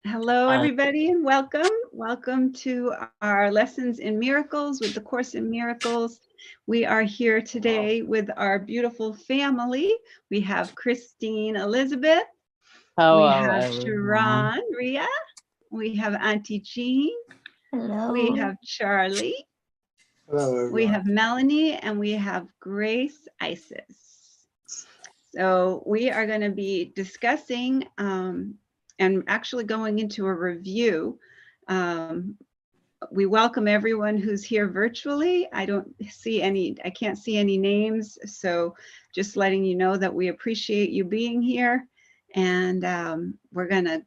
Hello, everybody, and welcome. Welcome to our Lessons in Miracles with the Course in Miracles. We are here today with our beautiful family. We have Christine Elizabeth. Hello, we have everyone. Sharon Ria. We have Auntie Jean. Hello. We have Charlie. Hello, everyone. We have Melanie, and we have Grace Isis. So we are going to be discussing and actually going into a review. We welcome everyone who's here virtually. I can't see any names. So just letting you know that we appreciate you being here. And we're gonna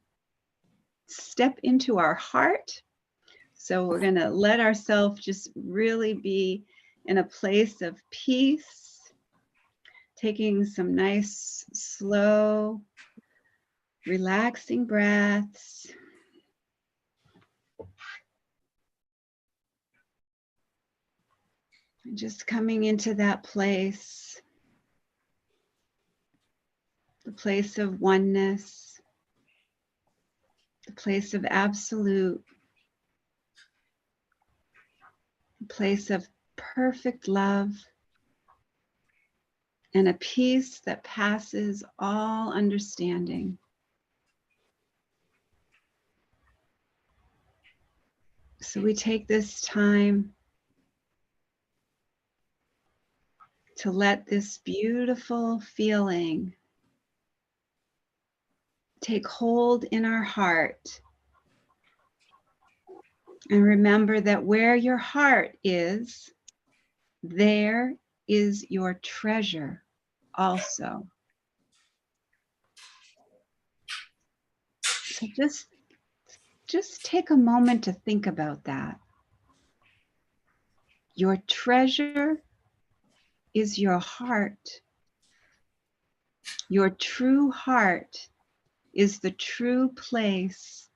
step into our heart. So we're gonna let ourselves just really be in a place of peace, taking some nice, slow, relaxing breaths. And just coming into that place, the place of oneness, the place of absolute, the place of perfect love, and a peace that passes all understanding. So we take this time to let this beautiful feeling take hold in our heart. And remember that where your heart is, there is your treasure also. So just take a moment to think about that. Your treasure is your heart. Your true heart is the true place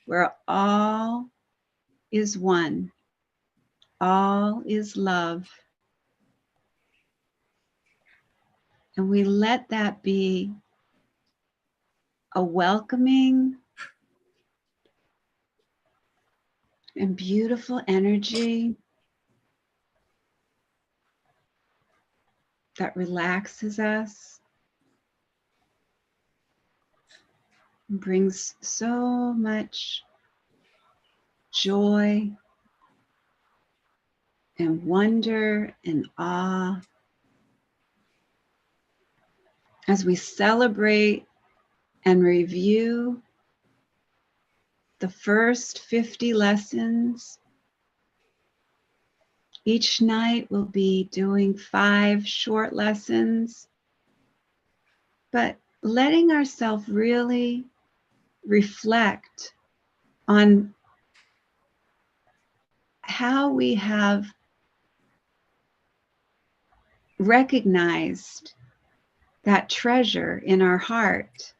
where all is one, all is love. And we let that be a welcoming and beautiful energy that relaxes us and brings so much joy and wonder and awe as we celebrate and review the first 50 lessons. Each night we'll be doing 5 short lessons, but letting ourselves really reflect on how we have recognized that treasure in our heart,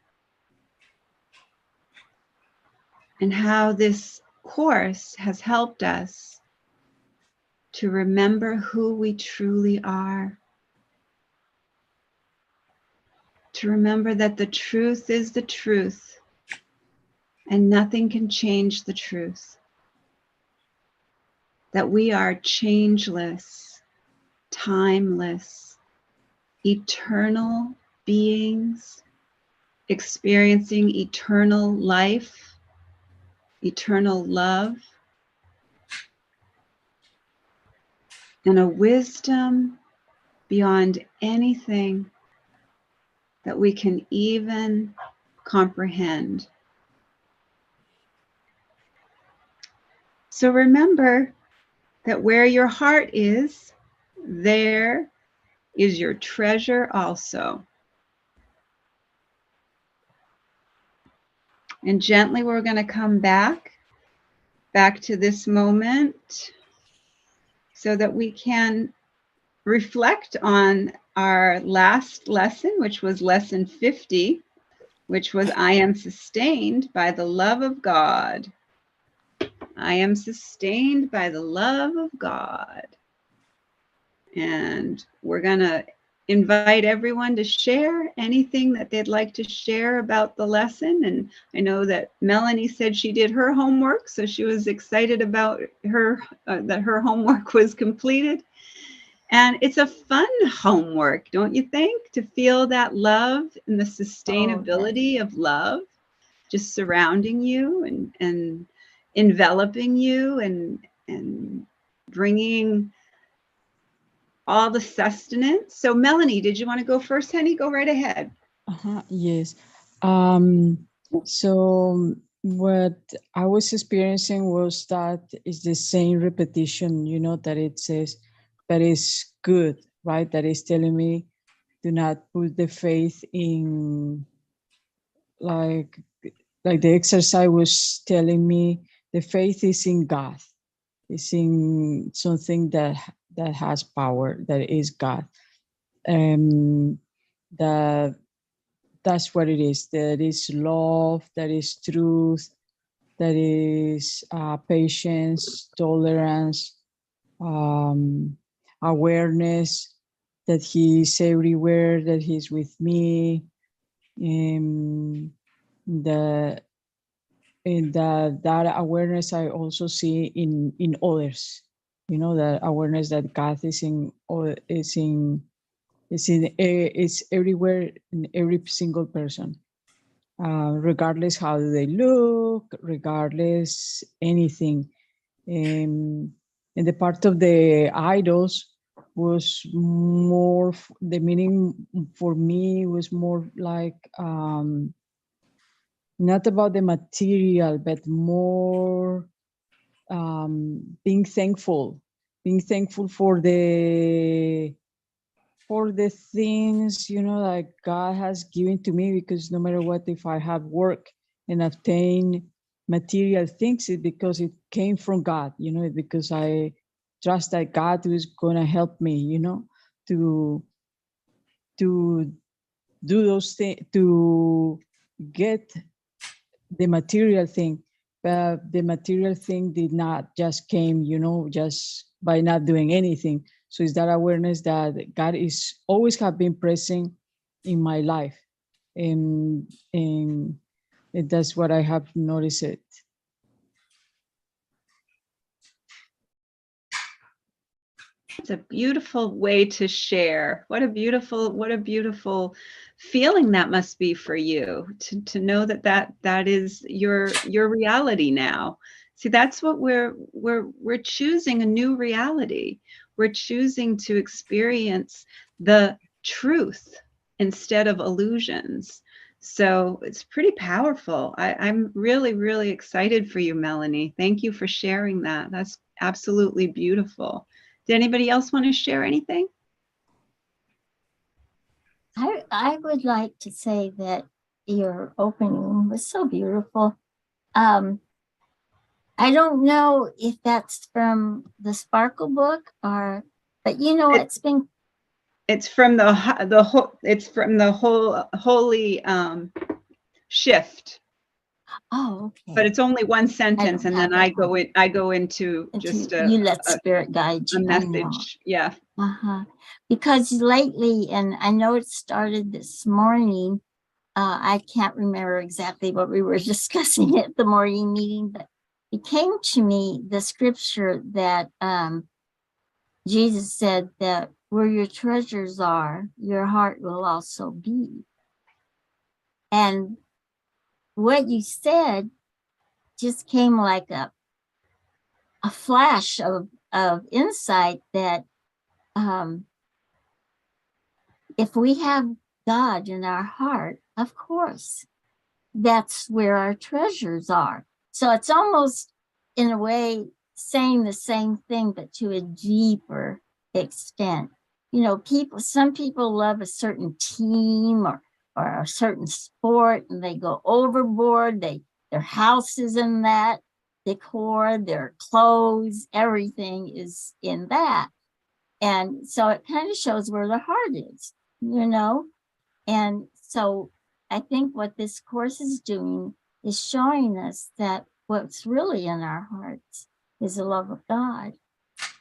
and how this course has helped us to remember who we truly are, to remember that the truth is the truth and nothing can change the truth, that we are changeless, timeless, eternal beings experiencing eternal life, eternal love, and a wisdom beyond anything that we can even comprehend. So remember that where your heart is, there is your treasure also. And gently we're going to come back to this moment so that we can reflect on our last lesson, which was lesson 50, which was I am sustained by the love of God. I am sustained by the love of God. And we're going to invite everyone to share anything that they'd like to share about the lesson. And I know that Melanie said she did her homework, so she was excited about that her homework was completed. And it's a fun homework, don't you think? To feel that love and the sustainability of love just surrounding you and enveloping you and bringing all the sustenance. So Melanie, did you want to go first, honey? Go right ahead. Yes. So what I was experiencing was that it's the same repetition, you know, that it says that is good, right? That is telling me do not put the faith in, like the exercise was telling me the faith is in God. It's in something that has power, that is God. That that's what it is. That is love, that is truth, that is patience, tolerance, awareness that he's everywhere, that he's with me. The and that awareness I also see in others. You know, that awareness that God is is everywhere in every single person. Regardless how they look, regardless anything. And the part of the idols was more, the meaning for me was more like not about the material, but more being thankful for the things, you know, like God has given to me, because no matter what, if I have work and obtain material things, it's because it came from God, you know, because I trust that God is going to help me, you know, to do those things, to get the material thing. But the material thing did not just came, you know, just by not doing anything. So it's that awareness that God is always have been present in my life. And that's what I have noticed it. It's a beautiful way to share. What a beautiful feeling that must be for you to know that is your reality now. See, that's what we're choosing, a new reality. We're choosing to experience the truth instead of illusions. So it's pretty powerful. I'm really, really excited for you, Melanie. Thank you for sharing that. That's absolutely beautiful. Did anybody else want to share anything? I would like to say that your opening was so beautiful. I don't know if that's from the Sparkle book but you know, it's from the holy shift. Oh, okay. But it's only one sentence, and then I go into just you let spirit guide you. A message. Yeah. Because lately, and I know it started this morning, I can't remember exactly what we were discussing at the morning meeting, but it came to me the scripture that Jesus said that where your treasures are, your heart will also be. And what you said just came like a flash of insight that if we have God in our heart, of course, that's where our treasures are. So it's almost, in a way, saying the same thing, but to a deeper extent. You know, some people love a certain team or a certain sport, and they go overboard. Their house is in that decor, their clothes, everything is in that. And so it kind of shows where the heart is, you know? And so I think what this course is doing is showing us that what's really in our hearts is the love of God.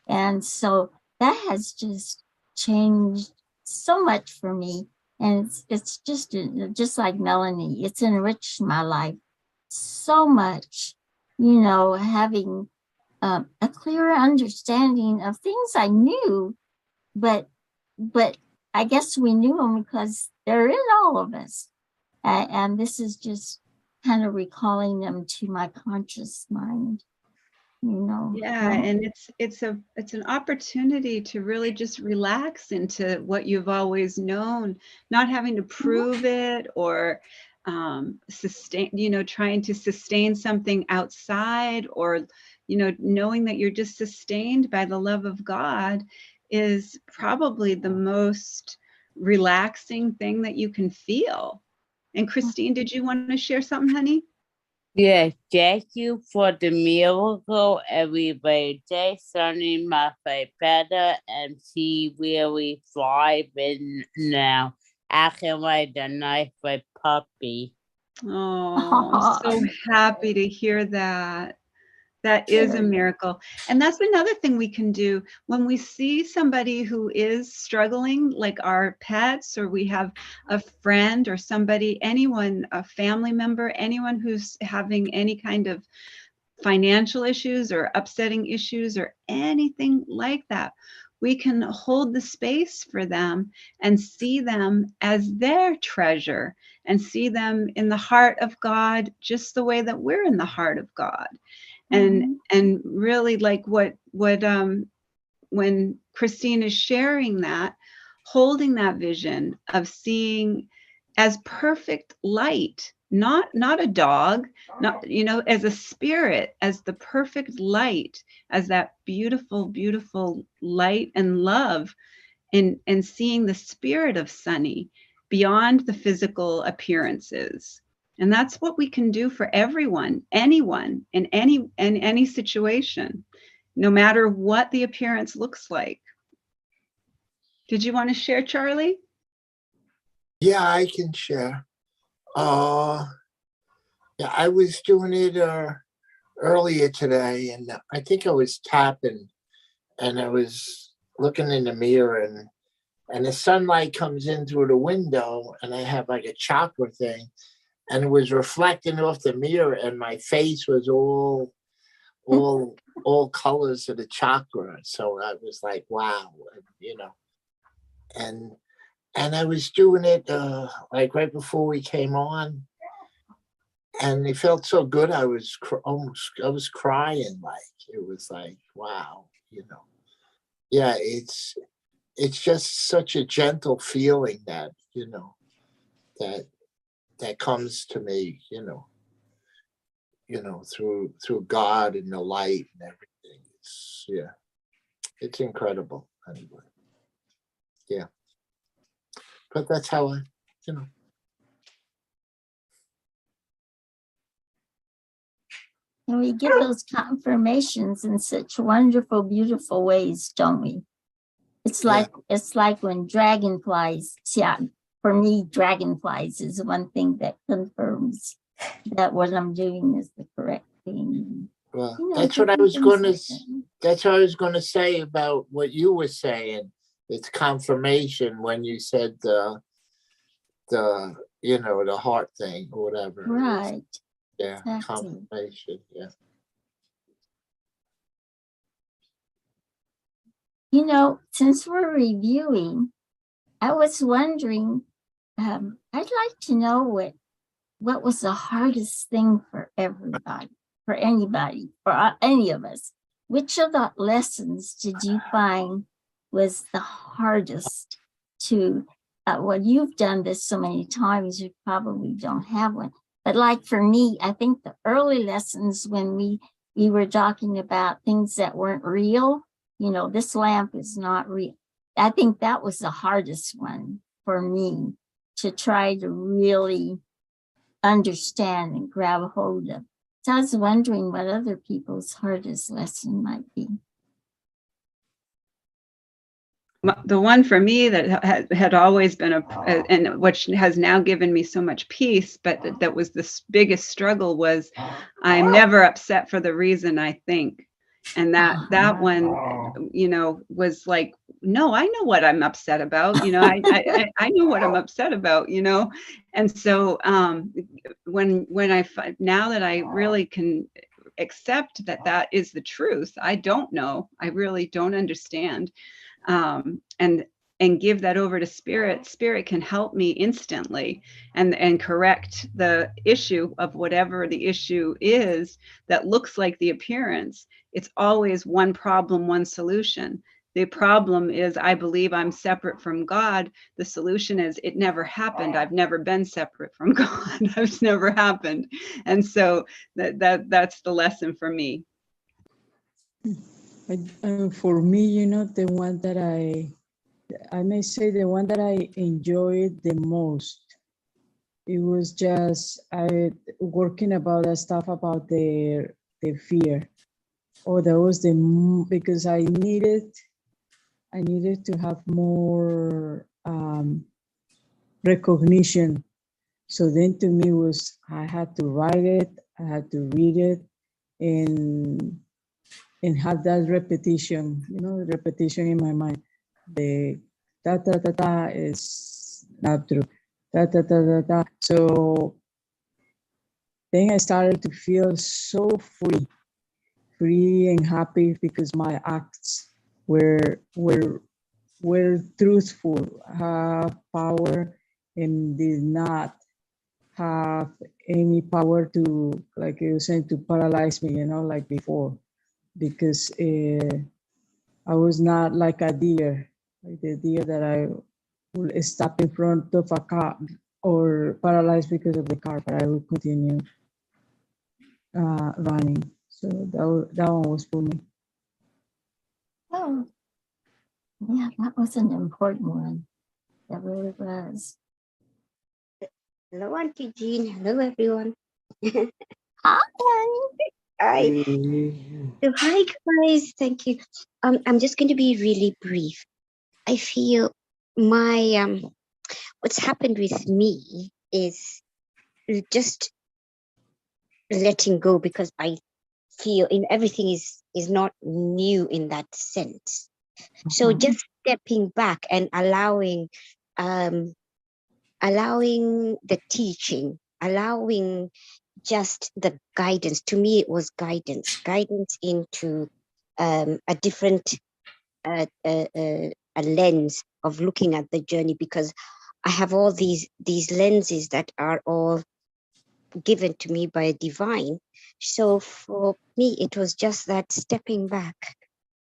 And so that has just changed so much for me. And it's just like Melanie, it's enriched my life so much, having a clearer understanding of things I knew, but I guess we knew them because they're in all of us. And this is just kind of recalling them to my conscious mind, Yeah, and it's an opportunity to really just relax into what you've always known, not having to prove it or sustain, trying to sustain something outside, or knowing that you're just sustained by the love of God is probably the most relaxing thing that you can feel. And Christine, did you want to share something, honey? Yes, thank you for the miracle, everybody. Sunny my face better, and she really thriving now. Acting like a nice puppy. Oh, so happy to hear that. That is a miracle. And that's another thing we can do when we see somebody who is struggling, like our pets, or we have a friend or somebody, anyone, a family member, anyone who's having any kind of financial issues or upsetting issues or anything like that. We can hold the space for them and see them as their treasure and see them in the heart of God, just the way that we're in the heart of God. And really, like what when Christine is sharing that, holding that vision of seeing as perfect light, not a dog, not as a spirit, as the perfect light, as that beautiful, beautiful light and love, and seeing the spirit of Sunny beyond the physical appearances. And that's what we can do for everyone, anyone, in any situation, no matter what the appearance looks like. Did you want to share, Charlie? Yeah, I can share. Yeah, I was doing it earlier today, and I think I was tapping, and I was looking in the mirror, and the sunlight comes in through the window, and I have like a chakra thing, and it was reflecting off the mirror, and my face was all colors of the chakra. So I was like, wow, and I was doing it like right before we came on, and it felt so good. I was crying. Like, it was like, wow, yeah, it's just such a gentle feeling that that comes to me, through God and the light and everything. It's incredible. Anyway, yeah, but that's how I. And we get those confirmations in such wonderful, beautiful ways, don't we? It's like when dragonflies, for me, dragonflies is one thing that confirms that what I'm doing is the correct thing. Well, that's what I was going to. That's what I was going to say about what you were saying. It's confirmation when you said the heart thing or whatever. Right. Yeah. Exactly. Confirmation. Yeah. Since we're reviewing, I was wondering, I'd like to know what was the hardest thing for everybody, for anybody, for any of us. Which of the lessons did you find was the hardest to, well, you've done this so many times, you probably don't have one. But like for me, I think the early lessons when we were talking about things that weren't real, this lamp is not real. I think that was the hardest one for me to try to really understand and grab a hold of. So I was wondering what other people's hardest lesson might be. The one for me that had always been and which has now given me so much peace, but that was the biggest struggle, was I'm never upset for the reason I think. And that one, you know, was like, no, I know what I'm upset about. You know, I know what I'm upset about, you know? And so when now that I really can accept that that is the truth, I don't know, I really don't understand. And give that over to spirit. Spirit can help me instantly and correct the issue of whatever the issue is that looks like the appearance. It's always one problem, one solution. The problem is I believe I'm separate from God. The solution is it never happened. I've never been separate from God. It's never happened. And so that's the lesson for me. For me, you know, the one that I may say the one that I enjoyed the most, it was just I working about the stuff about the fear. Oh, that was because I needed to have more recognition. So then to me was I had to write it, I had to read it, and have that repetition, you know, repetition in my mind. The da da da da is not true. Da da da da da. So then I started to feel so free and happy because my acts were truthful, have power, and did not have any power to, like you were saying, to paralyze me, you know, like before, because I was not like a deer, like the deer that I will stop in front of a car or paralyzed because of the car, but I will continue running. So that one was for me. Oh, yeah, that was an important one. That really was. Hello, Auntie Jean. Hello, everyone. Hi. Hi. So, hi, guys. Thank you. I'm just going to be really brief. I feel my what's happened with me is just letting go, because I feel in everything is not new in that sense. So just stepping back and allowing the teaching, allowing just the guidance. To me, it was guidance into a different a lens of looking at the journey, because I have all these lenses that are all given to me by divine. So for me, it was just that stepping back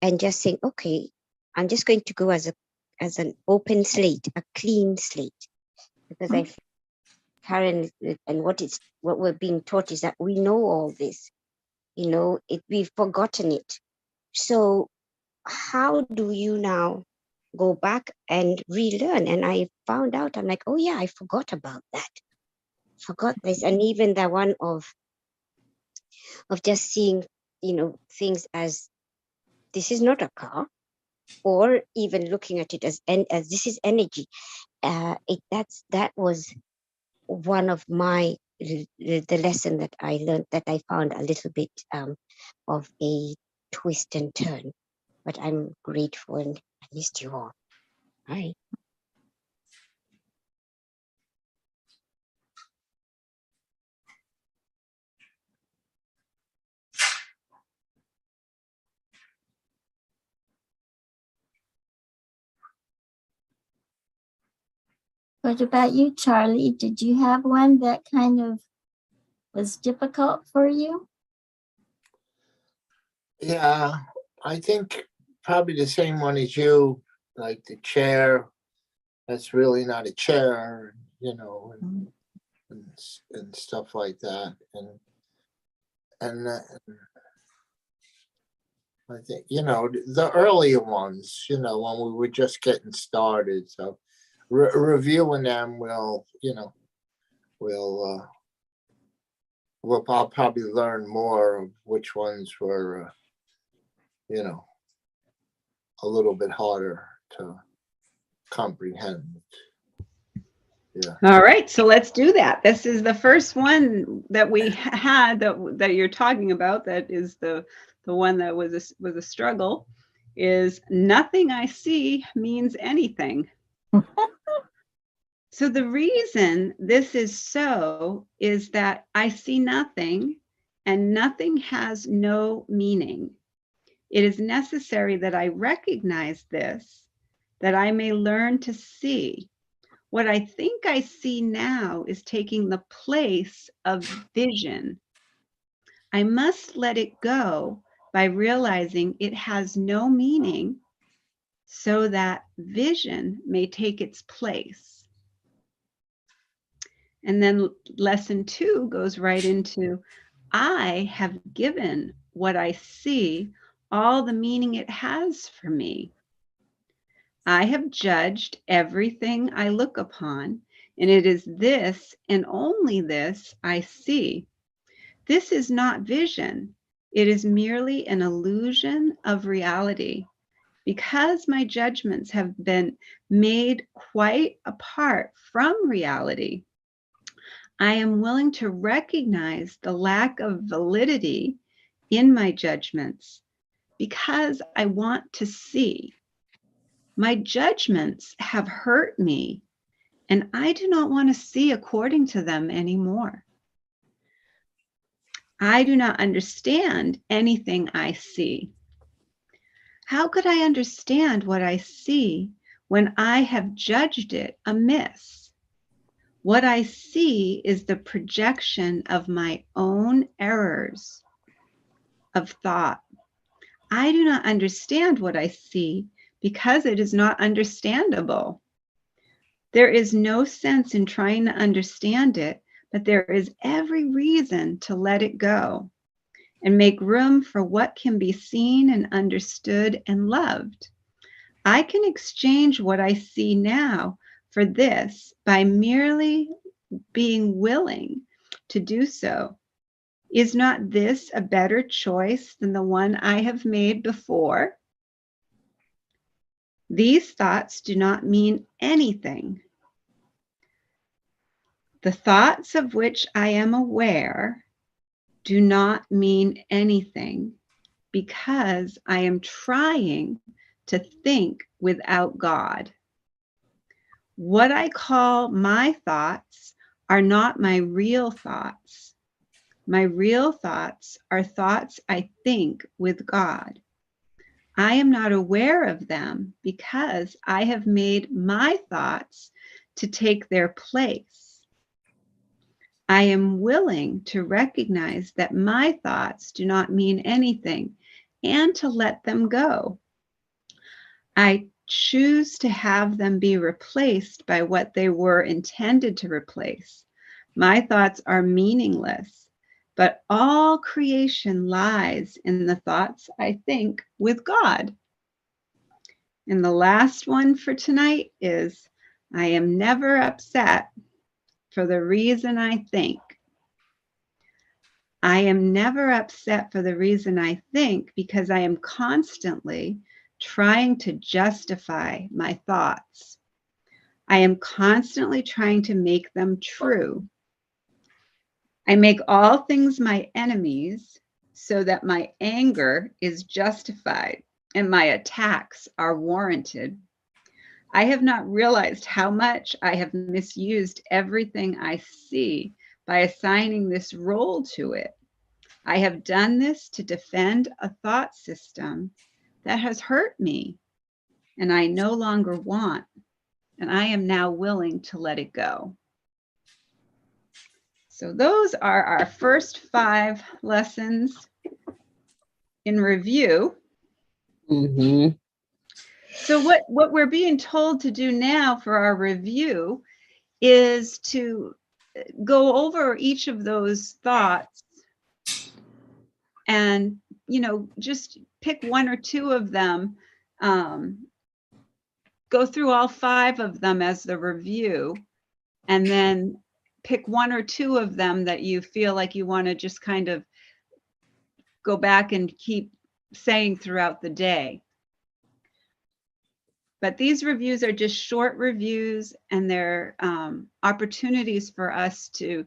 and just saying, okay, I'm just going to go as an open slate, a clean slate, because I feel Karen, and what we're being taught is that we know all this, you know, we've forgotten it. So how do you now go back and relearn? And I found out, I'm like, oh yeah, I forgot about that. Forgot this. And even that one of just seeing, you know, things as this is not a car, or even looking at it as this is energy. That was one of the lesson that I learned, that I found a little bit of a twist and turn. But I'm grateful, and I missed you all. Bye. What about you, Charlie? Did you have one that kind of was difficult for you? Yeah, I think probably the same one as you, like the chair. That's really not a chair, you know, and stuff like that. And I think, you know, the earlier ones, you know, when we were just getting started. So reviewing them will, you know, I'll probably learn more of which ones were, you know, a little bit harder to comprehend. Yeah. All right, so let's do that. This is the first one that we had that you're talking about. That is the one that was a struggle. Is nothing I see means anything. So the reason this is so is that I see nothing, and nothing has no meaning. It is necessary that I recognize this, that I may learn to see. What I think I see now is taking the place of vision. I must let it go by realizing it has no meaning so that vision may take its place. And then lesson 2 goes right into, I have given what I see all the meaning it has for me. I have judged everything I look upon, and it is this and only this I see. This is not vision. It is merely an illusion of reality. Because my judgments have been made quite apart from reality, I am willing to recognize the lack of validity in my judgments because I want to see. My judgments have hurt me, and I do not want to see according to them anymore. I do not understand anything I see. How could I understand what I see when I have judged it amiss? What I see is the projection of my own errors of thought. I do not understand what I see because it is not understandable. There is no sense in trying to understand it, but there is every reason to let it go and make room for what can be seen and understood and loved. I can exchange what I see now for this by merely being willing to do so. Is not this a better choice than the one I have made before? These thoughts do not mean anything. The thoughts of which I am aware do not mean anything because I am trying to think without God. What I call my thoughts are not my real thoughts. My real thoughts are thoughts I think with God. I am not aware of them because I have made my thoughts to take their place. I am willing to recognize that my thoughts do not mean anything and to let them go. I choose to have them be replaced by what they were intended to replace. My thoughts are meaningless, but all creation lies in the thoughts I think with God. And the last one for tonight is, I am never upset for the reason I think. I am never upset for the reason I think because I am constantly trying to justify my thoughts. I am constantly trying to make them true. I make all things my enemies so that my anger is justified and my attacks are warranted. I have not realized how much I have misused everything I see by assigning this role to it. I have done this to defend a thought system that has hurt me and I no longer want, and I am now willing to let it go. So those are our first 5 lessons in review. Mm-hmm. So what we're being told to do now for our review is to go over each of those thoughts and, just pick 1 or 2 of them, go through all 5 of them as the review, and then pick 1 or 2 of them that you feel like you want to just kind of go back and keep saying throughout the day. But these reviews are just short reviews, and they're opportunities for us to,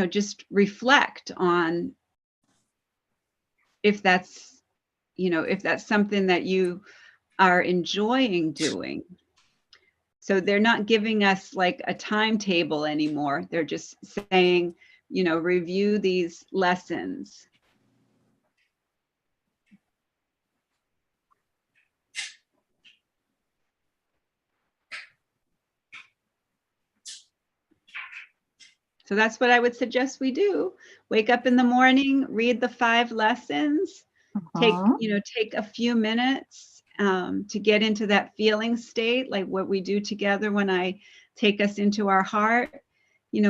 just reflect on if that's, if that's something that you are enjoying doing. So they're not giving us like a timetable anymore. They're just saying, review these lessons. So that's what I would suggest we do. Wake up in the morning, read the 5 lessons, take a few minutes to get into that feeling state, like what we do together when I take us into our heart.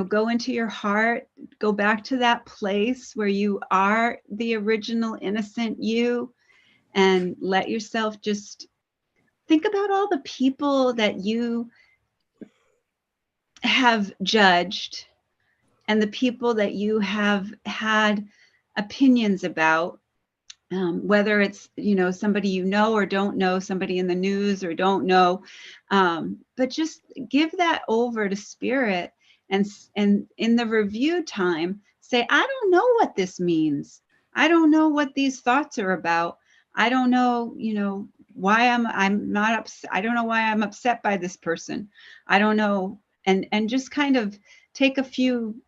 Go into your heart, go back to that place where you are the original innocent you, and let yourself just think about all the people that you have judged and the people that you have had opinions about, whether it's, somebody or don't know, somebody in the news or don't know, but just give that over to spirit, and in the review time, say, I don't know what this means. I don't know what these thoughts are about. I don't know, why I'm not upset. I don't know why I'm upset by this person. I don't know. And just kind of take a few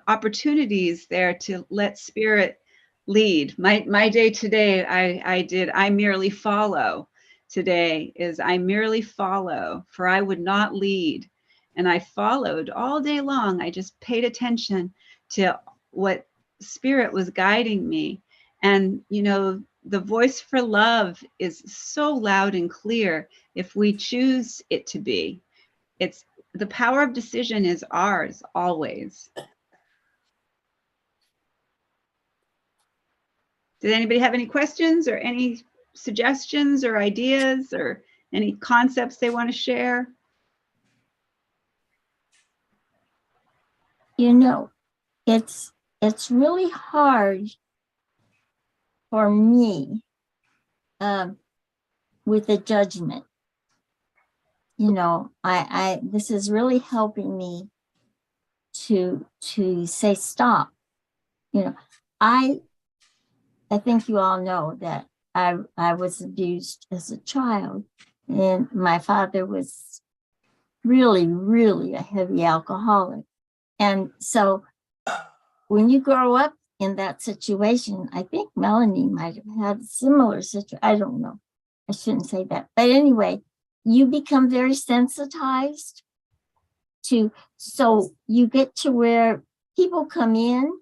opportunities there to let spirit lead. My day today, I merely follow. Today is I merely follow, for I would not lead. And I followed all day long. I just paid attention to what spirit was guiding me. And, the voice for love is so loud and clear if we choose it to be. It's the power of decision is ours always. Did anybody have any questions or any suggestions or ideas or any concepts they want to share? It's really hard for me with the judgment. This is really helping me to say stop. I think you all know that I was abused as a child, and my father was really, really a heavy alcoholic. And so when you grow up in that situation, I think Melanie might have had a similar situation. I don't know. I shouldn't say that. But anyway, you become very sensitized so you get to where people come in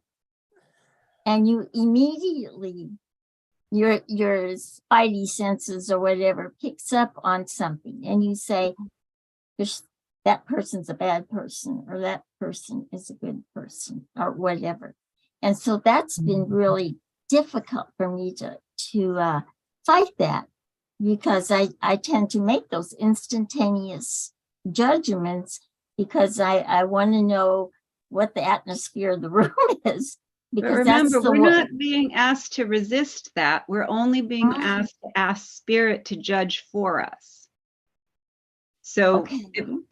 and you immediately, your spidey senses or whatever picks up on something, and you say, that person's a bad person, or that person is a good person, or whatever. And so that's been really difficult for me to fight that, because I tend to make those instantaneous judgments because I want to know what the atmosphere of the room is. Because but remember, we're not being asked to resist that. We're only being asked to ask spirit to judge for us. So,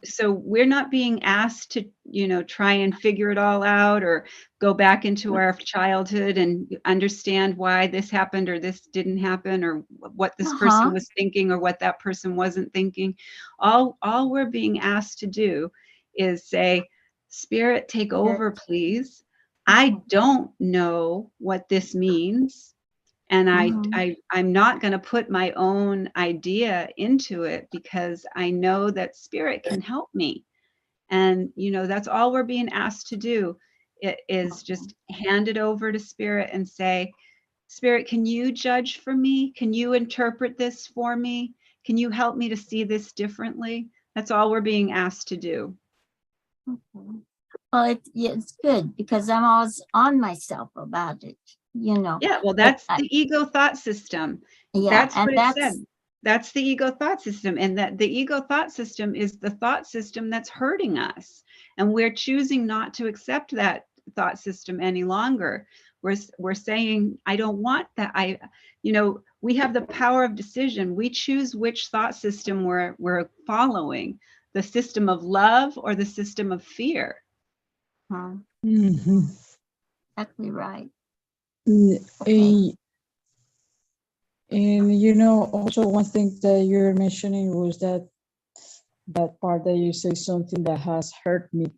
so we're not being asked to, try and figure it all out or go back into our childhood and understand why this happened or this didn't happen or what this person was thinking or what that person wasn't thinking. All we're being asked to do is say, Spirit, take over, please. I don't know what this means. And I'm not going to put my own idea into it, because I know that spirit can help me. And, that's all we're being asked to do. It is just hand it over to spirit and say, Spirit, can you judge for me? Can you interpret this for me? Can you help me to see this differently? That's all we're being asked to do. Well, it's good, because I'm always on myself about it. Yeah, well, that's the ego thought system. Yeah, that's what it said. That's the ego thought system. And that the ego thought system is the thought system that's hurting us. And we're choosing not to accept that thought system any longer. We're saying, I don't want that. We have the power of decision. We choose which thought system we're following, the system of love or the system of fear. Mhm. Exactly right. And also one thing that you're mentioning was that part that you say something that has hurt me.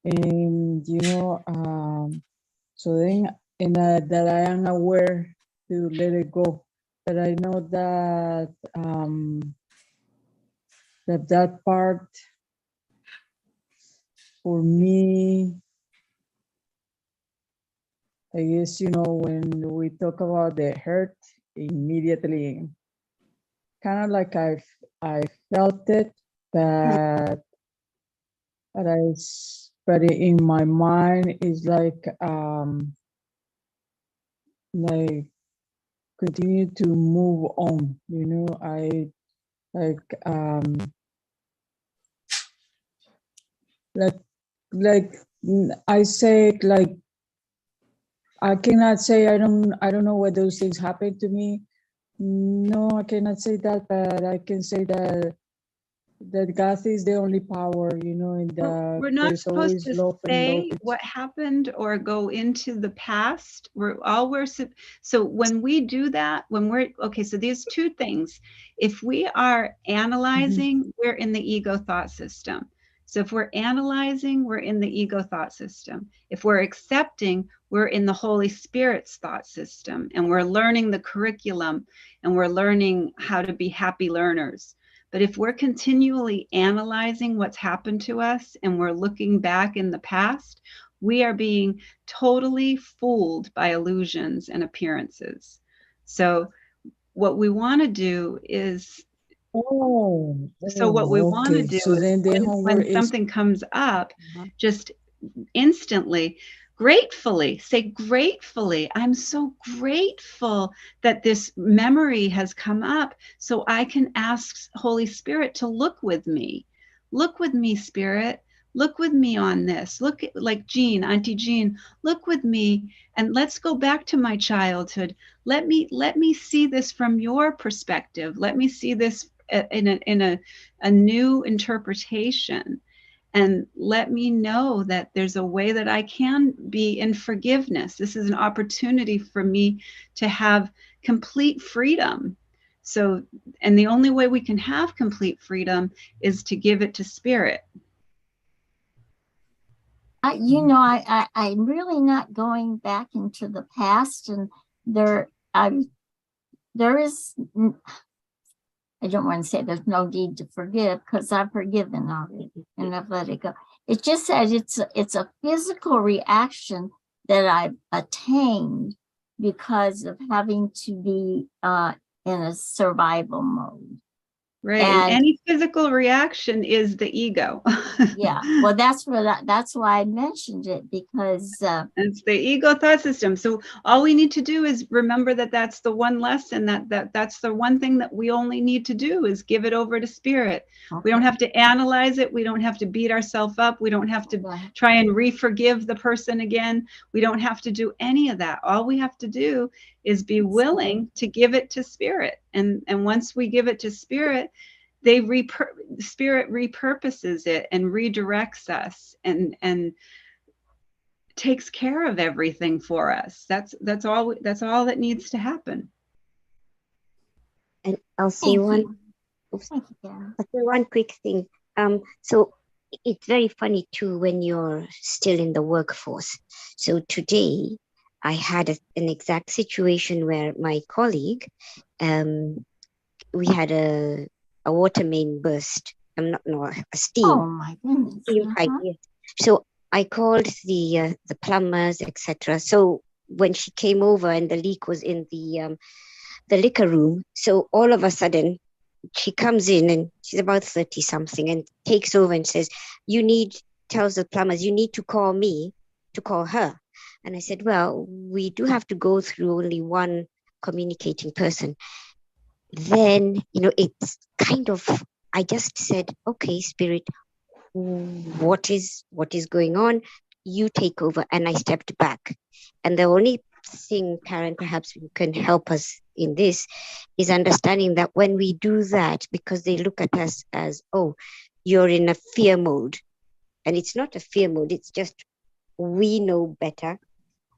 And, so then, and that I am aware to let it go. But I know that that part for me, I guess, when we talk about the hurt, immediately, kind of like I felt it, but but in my mind it's like continue to move on. I like I say, like, I cannot say I don't know why those things happen to me. No, I cannot say that, but I can say that God is the only power, and We're not there's supposed always to love and say knowledge. what happened or go into the past. So when we do that, so there's two things. If we are analyzing, we're in the ego thought system. So if we're analyzing, we're in the ego thought system. If we're accepting, we're in the Holy Spirit's thought system, and we're learning the curriculum, and we're learning how to be happy learners. But if we're continually analyzing what's happened to us and we're looking back in the past, we are being totally fooled by illusions and appearances. So what we want to do is, when something comes up, just instantly, gratefully say, gratefully, I'm so grateful that this memory has come up, so I can ask Holy Spirit to look with me, Spirit, look with me on this. Look at, like Auntie Jean, look with me, and let's go back to my childhood. Let me see this from your perspective. Let me see this in a new interpretation. And let me know that there's a way that I can be in forgiveness. This is an opportunity for me to have complete freedom. So, and the only way we can have complete freedom is to give it to Spirit. I'm really not going back into the past, and there is, I don't want to say there's no need to forgive, because I've forgiven already and I've let it go. It just says it's a physical reaction that I've attained because of having to be in a survival mode. Right. And any physical reaction is the ego. Yeah. Well, that's why I mentioned it, because it's the ego thought system. So all we need to do is remember that that's the one lesson, that's the one thing that we only need to do is give it over to Spirit. Okay. We don't have to analyze it. We don't have to beat ourselves up. We don't have to try and re-forgive the person again. We don't have to do any of that. All we have to do is be willing to give it to Spirit. And once we give it to Spirit, Spirit repurposes it and redirects us and takes care of everything for us. That's all that needs to happen. And I'll say one quick thing. So it's very funny too when you're still in the workforce. So today I had an exact situation where my colleague, we had a water main burst. A steam. Oh my goodness. Steam pipe, yes. So I called the plumbers, etc. So when she came over and the leak was in the liquor room, so all of a sudden she comes in and she's about 30 something and takes over and says, tells the plumbers, you need to call me to call her. And I said, well, we do have to go through only one communicating person. Then, it's kind of, I just said, okay, Spirit, what is going on? you take over, and I stepped back. And the only thing, Karen, perhaps you can help us in this, is understanding that when we do that, because they look at us as, oh, you're in a fear mode. And it's not a fear mode, it's just we know better.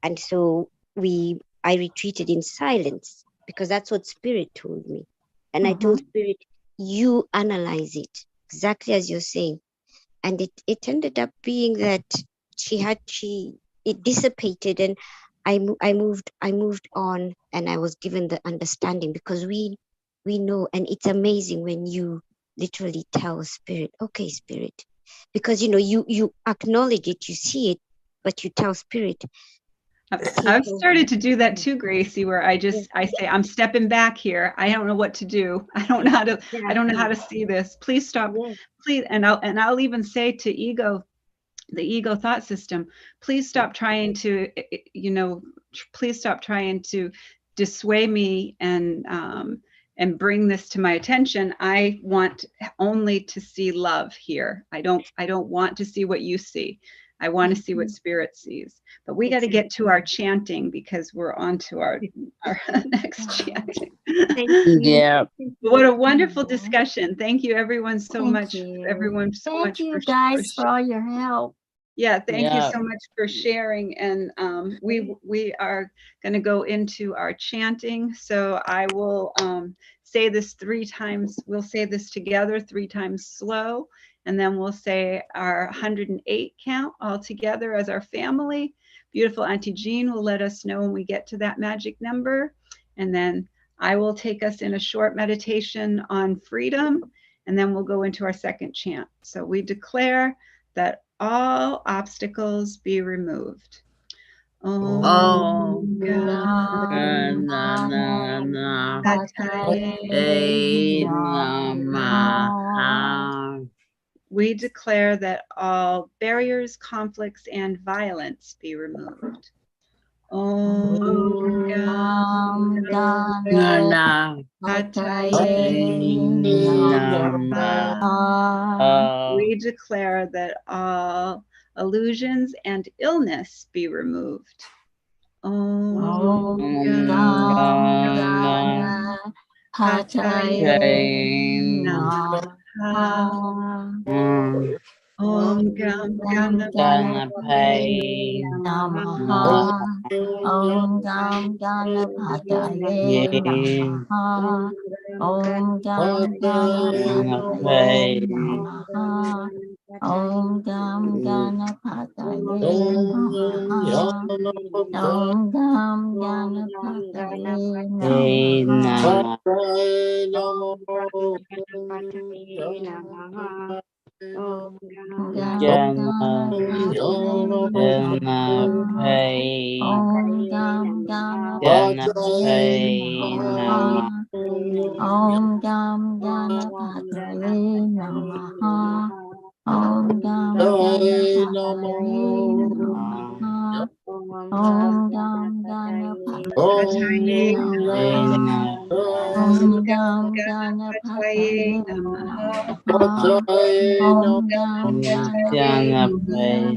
And so I retreated in silence, because that's what Spirit told me. And I told Spirit, you analyze it exactly as you're saying. And it ended up being that it dissipated, and I moved on, and I was given the understanding, because we know. And it's amazing when you literally tell Spirit, okay, Spirit, because you acknowledge it, you see it, but you tell Spirit. I've started to do that too, Gracie, where I say, I'm stepping back here. I don't know what to do. I don't know how to see this. Please stop. Please. And I'll even say to the ego thought system, please stop trying to, please stop trying to dissuade me and bring this to my attention. I want only to see love here. I don't want to see what you see. I want to see what Spirit sees. But we got to get to our chanting, because we're on to our next chanting. Thank you. Yeah. What a wonderful discussion. Thank you, everyone, so much. Thank you. Everyone so Thank much you guys for all your help. Yeah, thank you so much for sharing. And we are going to go into our chanting. So I will say this 3 times. We'll say this together 3 times slow. And then we'll say our 108 count all together as our family. Beautiful Auntie Jean will let us know when we get to that magic number. And then I will take us in a short meditation on freedom. And then we'll go into our second chant. So we declare that all obstacles be removed. Om Gam Ganapataye Namaha. We declare that all barriers, conflicts, and violence be removed. Om Gam Ganapataye Namaha. We declare that all illusions and illness be removed. Om Gam Ganapataye Namaha. Om Gam Ganapataye Namaha. Om Gam Ganapataye Namaha. Om Gam Ganapataye Namaha. Om Gam Ganapataye Namaha. Om Gam Ganapataye Namaha. Om Gam Ganapataye Om Gam Ganapataye Namaha. Om Gam Ganapataye Namaha. Om Gam Ganapataye Namaha. Om Gam Ganapataye Namaha. Om Gam Ganapataye Namaha. Om Gam Ganapataye Namaha. Om Gam Ganapataye Namaha. Om Gam Ganapataye Namaha. Om Gam Om Ganapataye Ganapataye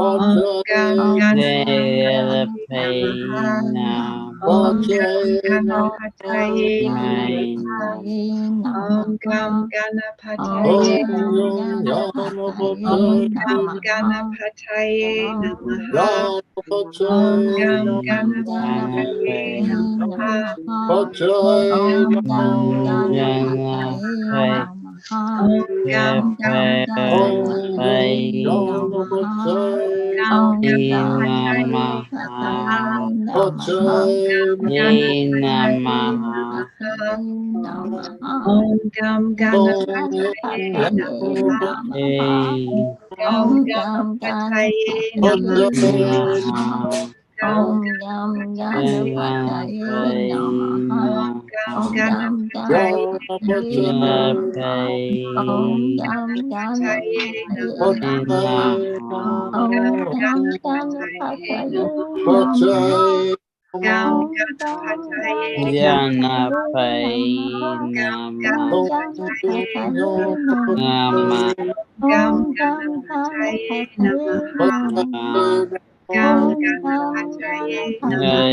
Om Gam Namaha. Ganapataye Namaha. Ganapataye Om Gam Om Ganapataye Ganapataye Namaha. Namaha. Om Om Ganapataye Namaha. Om Gam Om Ganapataye Namaha. Om Ganapataye Namaha. Namaha. Om Gam Om Ganapataye Ganapataye Namaha. Namaha. Om Om Ganapataye Ganapataye Namaha. Namaha. Om Ganapataye Namaha. Om Om Ganapataye Ganapataye Namaha. Om Ganapataye Namaha. Om Om Ganapataye Ganapataye Namaha. Gam Om Gam Ganapataye Namaha. Ganapataye Gam Om Namaha. Ganapataye Ganapataye Namaha. Namaha. Nama. Gam Om Gam Ganapataye Ganapataye Namaha. Namaha. Gam Om Gam Ganapataye Namaha.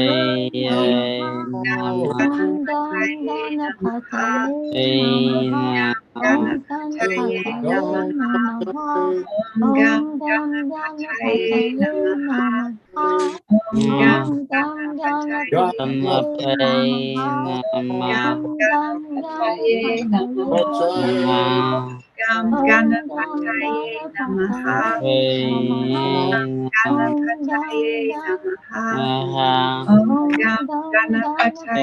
Ganapataye Namaha. Gam Om Gam Ganapataye Namaha. Ganapataye Namaha. Gam Om Ganapataye Ganapataye Namaha. Namaha. Om Gam Om Gam Ganapataye Ganapataye Namaha. Namaha. Om Gam Om Gam Ganapataye Ganapataye Namaha. Namaha. Gam Om Gam Ganapataye Ganapataye Namaha. Namaha. Gam Om Gam Ganapataye Namaha. Ganapataye Namaha. Om Ganapataye Gam Namaha. Namaha. Om Om Gam Gam Ganapataye Ganapataye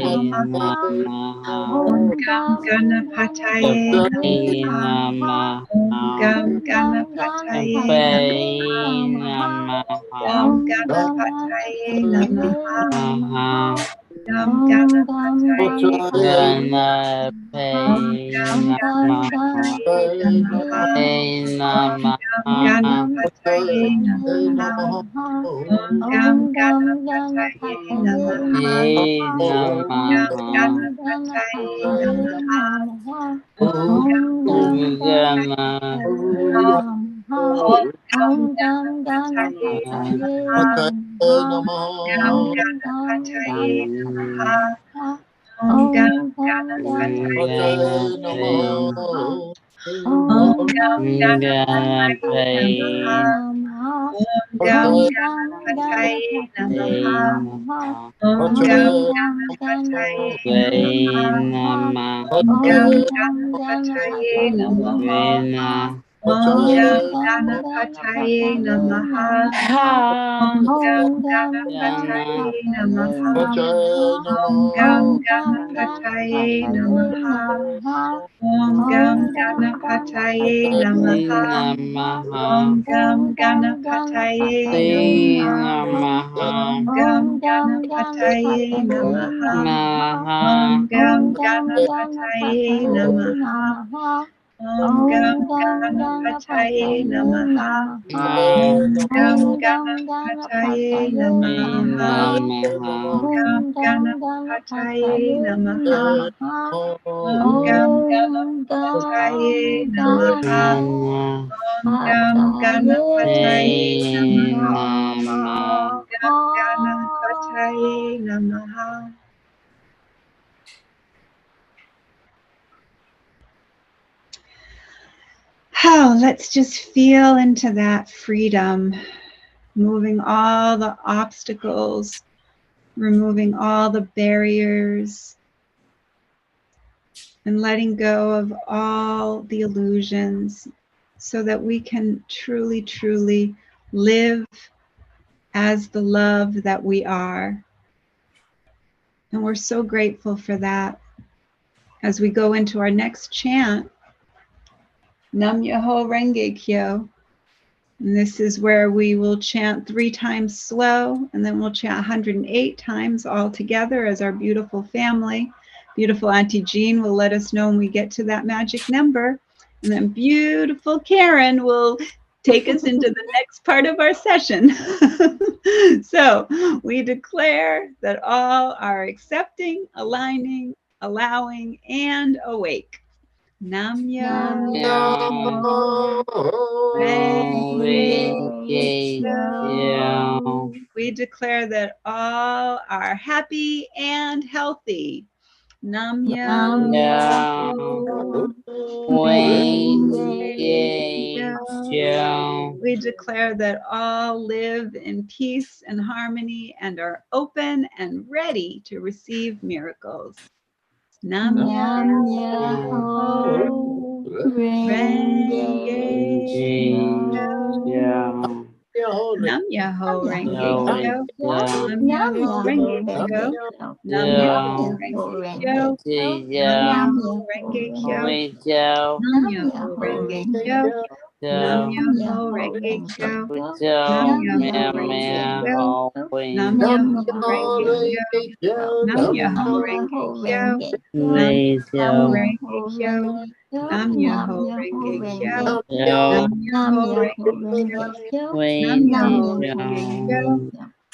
Namaha. Namaha. Namaha. Om Om Gam Gam Ganapataye Ganapataye Namaha. Namaha. Om Namaha. Gam Om Gam Ganapataye Ganapataye Namaha. Namaha. Gam Om Namaha. Gam Ganapataye Ganapataye Namaha. Namaha. Gam Om Gam Ganapataye Namaha. Ganapataye Namaha. Om Ganapataye Gam Om Gam Namaha. Ganapataye Namaha. Ganapataye Om Namaha. Gam Om Namaha. Gam Ganapataye Ganapataye Namaha. Namaha. Om Gam Om Gam Ganapataye Ganapataye Namaha. Namaha. Om Gam Om Namaha. Gam Ganapataye Ganapataye Namaha. Namaha. Om Gam Om Gam Ganapataye Ganapataye Namaha. Namaha. Om Gam Om Gam Ganapataye Ganapataye Namaha. Namaha. Om Gam Om Gam Ganapataye Namaha. Ganapataye Om Gam Om Gam Ganapataye Ganapataye Namaha. Namaha. Om Om Gam Gam Ganapataye Ganapataye Namaha. Namaha. Om Gam Om Gam Ganapataye Ganapataye Namaha. Namaha. Om Gam Om Gam Ganapataye Ganapataye Namaha. Namaha. Om Gam Om Gam Ganapataye Ganapataye Namaha. Namaha. Om Gam Om Gam Ganapataye Ganapataye Namaha. Namaha. Om Gam Om Gam Ganapataye Ganapataye Namaha. Namaha. Om Gam Om Gam Ganapataye Ganapataye Namaha. Namaha. Om Gam Om Gam Ganapataye Ganapataye Namaha. Namaha. Namaha. Om Gam Om Gam Ganapataye Ganapataye Namaha. Namaha. Om Namaha. Gam Om Gam Ganapataye Ganapataye Namaha. Namaha. Om Namaha. Om Gam Gam Ganapataye Ganapataye Namaha. Namaha. Om Gam Om Gam Ganapataye Ganapataye Namaha. Namaha. Om Gam Om Gam Ganapataye Ganapataye Namaha. Namaha. Om Namaha. Gam Om Gam Ganapataye Ganapataye Namaha. Namaha. Om Gam Om Ganapataye Gam Namaha. Namaha. Om Gam Ganapataye Ganapataye Namaha. Namaha. Om Gam Namaha. Ganapataye Namaha. Oh, let's just feel into that freedom, moving all the obstacles, removing all the barriers, and letting go of all the illusions so that we can truly, truly live as the love that we are. And we're so grateful for that. As we go into our next chant, Nam Myoho Renge Kyo. And this is where we will chant 3 times slow, and then we'll chant 108 times all together as our beautiful family. Beautiful Auntie Jean will let us know when we get to that magic number. And then beautiful Karen will take us into the next part of our session. So we declare that all are accepting, aligning, allowing, and awake. Nam Nam Nam Myoho Myoho Renge Renge Renge Kyo. Kyo. Kyo. We declare that all are happy and healthy. Nam Nam Nam Myoho Myoho Renge Renge Kyo. Kyo. We declare that all live in peace and harmony and are open and ready to receive miracles. Nam Nam Myoho Myoho Renge Renge Kyo. Kyo. Kyo. Nam Myoho Nam Renge Myoho Renge Kyo. Renge Kyo. Kyo. Nam Nam Myoho Renge Myoho Kyo. Renge Kyo. Nam Nam Myoho Kyo. Myoho Renge Renge Kyo. Kyo. Nam Nam Myoho Kyo. Myoho Renge Renge Kyo. Renge Kyo. Kyo. Nam Nam Myoho Myoho Renge Renge Kyo. Kyo. Nam Kyo. Nam Myoho Myoho Renge Renge Kyo. Kyo. Nam Kyo. Nam Myoho Meow Myoho Renge Renge Kyo. meow. Kyo. Nam Nam Myoho Myoho Renge Renge Kyo. Kyo. Nam Nam Myoho Myoho Renge Kyo. Renge Kyo. Nam Me Nam Myoho too. Myoho Renge Kyo. Renge Kyo. Nam Nam Myoho Myoho Renge Kyo. Renge Kyo. Nam Kyo. Nam Myoho Myoho Renge Kyo. Renge Kyo. Nam Me Nam Myoho Myoho Renge Renge Kyo. too. Kyo.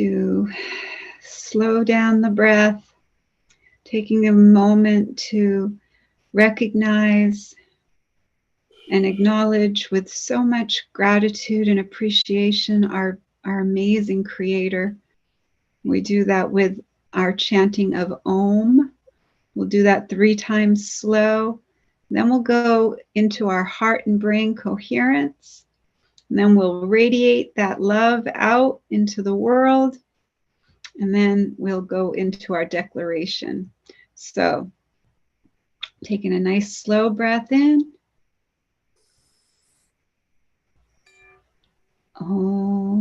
to slow down the breath, taking a moment to recognize and acknowledge with so much gratitude and appreciation our amazing creator. We do that with our chanting of Om. We'll do that 3 times slow. Then we'll go into our heart and brain coherence. And then we'll radiate that love out into the world. And then we'll go into our declaration. So, taking a nice slow breath in. Om.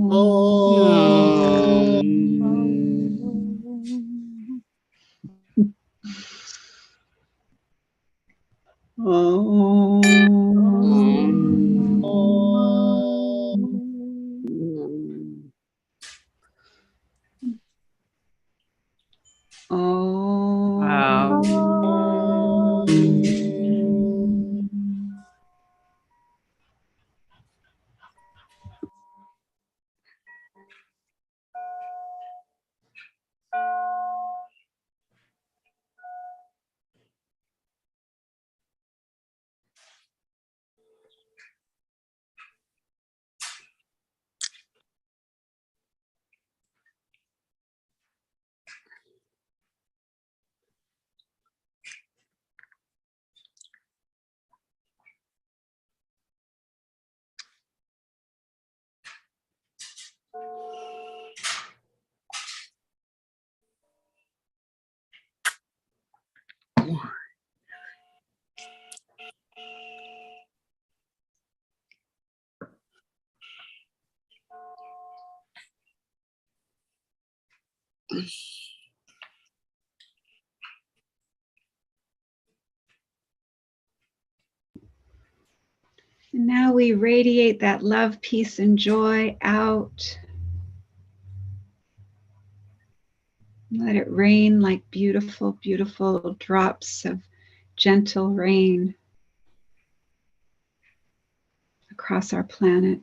And now we radiate that love, peace, and joy out. Let it rain like beautiful, beautiful drops of gentle rain across our planet.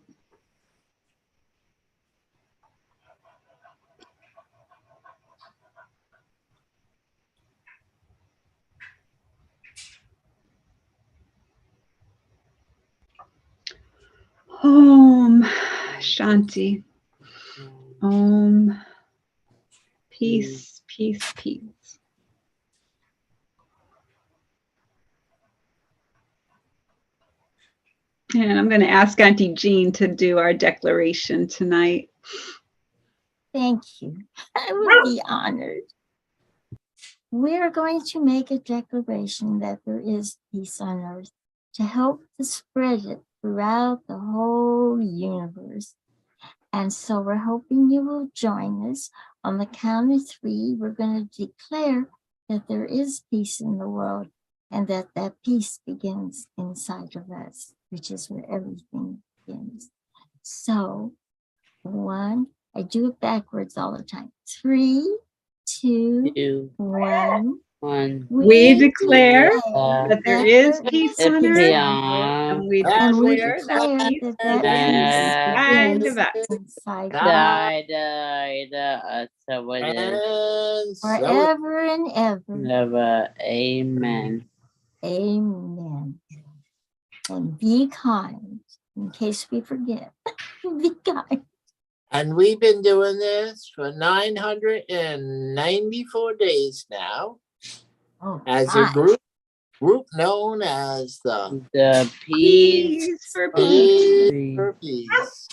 Om Shanti. Om. Peace, peace, peace. And I'm going to ask Auntie Jean to do our declaration tonight. Thank you. I would be honored. We're going to make a declaration that there is peace on earth to help to spread it throughout the whole universe. And so we're hoping you will join us. On the count of 3, we're going to declare that there is peace in the world and that that peace begins inside of us, which is where everything begins. So 1, I do it backwards all the time. 3, 2, 1. We declare declare that there is peace on earth, and we declare that peace begins inside of us. Inside And so forever and ever. Never. Amen. Amen. And be kind, in case we forget. Be kind. and we've been doing this for 994 days now as a group known as the Peace for Peace peace. for Peace.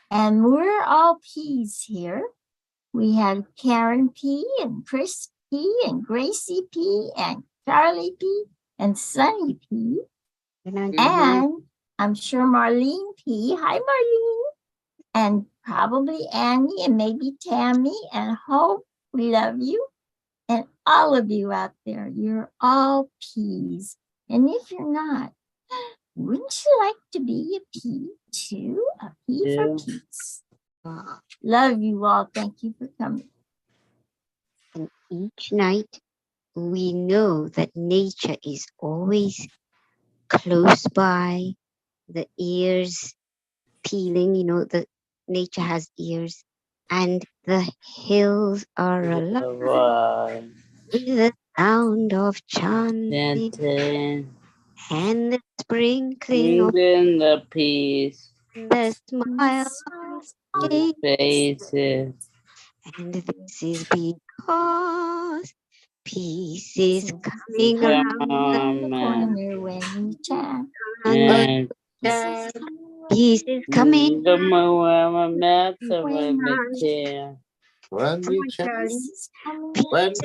And we're all P's here. We have Karen P. and Chris P. and Gracie P. and Charlie P. and Sunny P. And I'm sure Marlene P. Hi, Marlene. And probably Annie and maybe Tammy and Hope. We love you. And all of you out there, you're all P's. And if you're not, wouldn't you like to be a P too? A P for peace. Love you all. Thank you for coming. And each night, we know that nature is always close by, the ears peeling, the nature has ears. and the hills are alive with the sound of chanting Chanting, and the sprinkling of bringing the peace, the smile on the faces. faces. And this is because peace is coming around the corner when you chant. And Peace is coming the more matter when When we we chant, Peace when is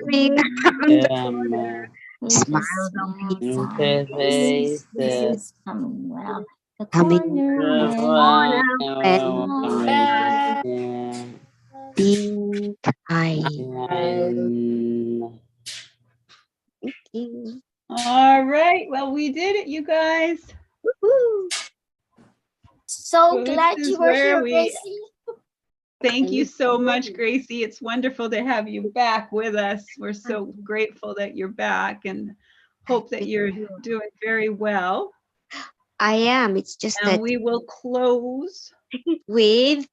we coming coming. around the smiles on people's faces. Peace is coming round the Coming corner when when being kind. Thank you. All right. Well, we did it, you guys. Woo-hoo. So This glad is you were where here, we- Gracie. Thank you so much, Gracie. It's wonderful to have you back with us. We're so grateful that you're back and hope that you're doing very well. I am. It's just And that we will close. with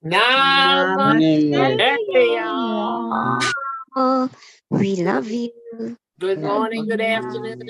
Aw. oh, we love you. Good morning, good afternoon.